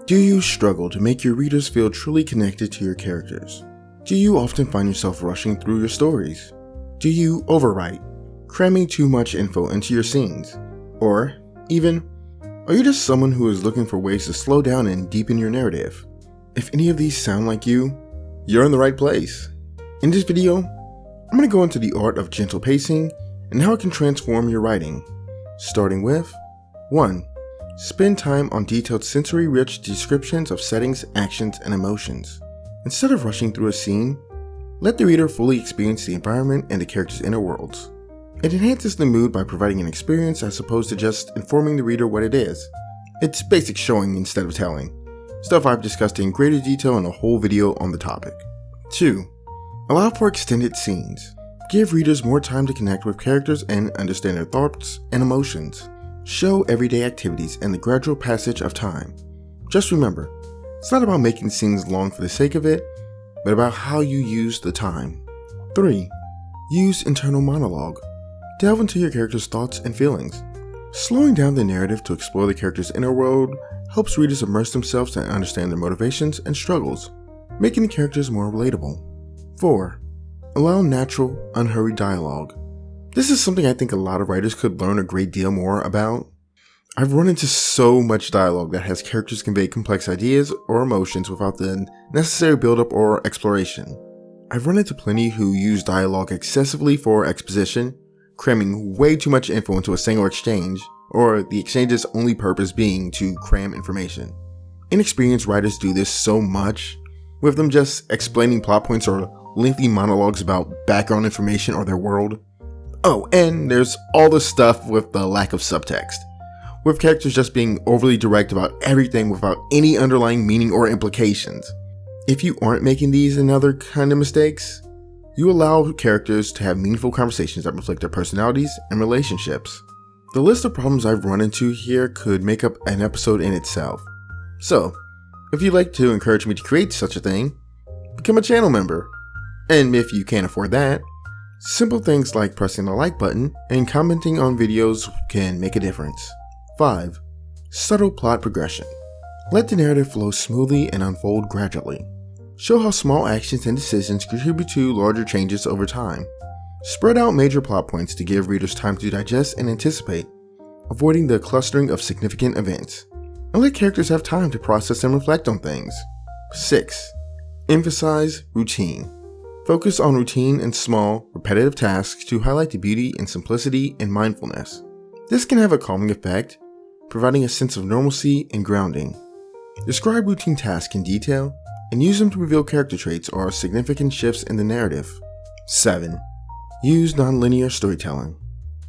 Do you struggle to make your readers feel truly connected to your characters? Do you often find yourself rushing through your stories? Do you overwrite, cramming too much info into your scenes? Or, even, are you just someone who is looking for ways to slow down and deepen your narrative? If any of these sound like you, you're in the right place. In this video, I'm going to go into the art of gentle pacing and how it can transform your writing. Starting with 1. Spend time on detailed sensory-rich descriptions of settings, actions, and emotions. Instead of rushing through a scene, let the reader fully experience the environment and the character's inner worlds. It enhances the mood by providing an experience as opposed to just informing the reader what it is. It's basic showing instead of telling, stuff I've discussed in greater detail in a whole video on the topic. 2. Allow for extended scenes. Give readers more time to connect with characters and understand their thoughts and emotions. Show everyday activities and the gradual passage of time. Just remember, it's not about making scenes long for the sake of it, but about how you use the time. 3. Use internal monologue. Delve into your character's thoughts and feelings. Slowing down the narrative to explore the character's inner world helps readers immerse themselves and understand their motivations and struggles, making the characters more relatable. 4. Allow natural, unhurried dialogue. This is something I think a lot of writers could learn a great deal more about. I've run into so much dialogue that has characters convey complex ideas or emotions without the necessary build-up or exploration. I've run into plenty who use dialogue excessively for exposition, cramming way too much info into a single exchange, or the exchange's only purpose being to cram information. Inexperienced writers do this so much, with them just explaining plot points or lengthy monologues about background information or their world. Oh, and there's all the stuff with the lack of subtext, with characters just being overly direct about everything without any underlying meaning or implications. If you aren't making these and other kind of mistakes, you allow characters to have meaningful conversations that reflect their personalities and relationships. The list of problems I've run into here could make up an episode in itself. So, if you'd like to encourage me to create such a thing, become a channel member. And if you can't afford that, simple things like pressing the like button and commenting on videos can make a difference. 5. Subtle plot progression. Let the narrative flow smoothly and unfold gradually. Show how small actions and decisions contribute to larger changes over time. Spread out major plot points to give readers time to digest and anticipate, avoiding the clustering of significant events. And let characters have time to process and reflect on things. 6. Emphasize routine. Focus on routine and small, repetitive tasks to highlight the beauty and simplicity and mindfulness. This can have a calming effect, providing a sense of normalcy and grounding. Describe routine tasks in detail and use them to reveal character traits or significant shifts in the narrative. 7. Use nonlinear storytelling.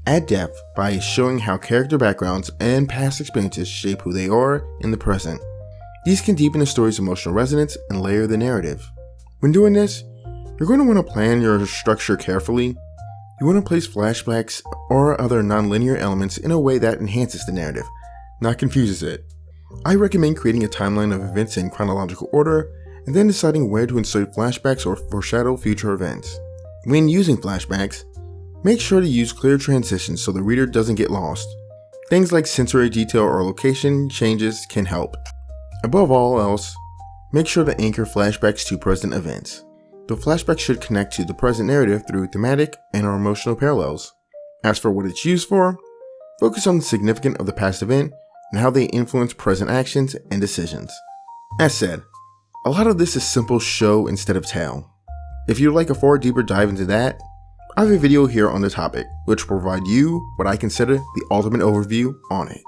Add depth by showing how character backgrounds and past experiences shape who they are in the present. These can deepen a story's emotional resonance and layer the narrative. When doing this, you're going to want to plan your structure carefully. You want to place flashbacks or other nonlinear elements in a way that enhances the narrative, not confuses it. I recommend creating a timeline of events in chronological order and then deciding where to insert flashbacks or foreshadow future events. When using flashbacks, make sure to use clear transitions so the reader doesn't get lost. Things like sensory detail or location changes can help. Above all else, make sure to anchor flashbacks to present events. The flashback should connect to the present narrative through thematic and or emotional parallels. As for what it's used for, focus on the significance of the past event and how they influence present actions and decisions. As said, a lot of this is simple show instead of tell. If you'd like a far deeper dive into that, I have a video here on the topic, which will provide you what I consider the ultimate overview on it.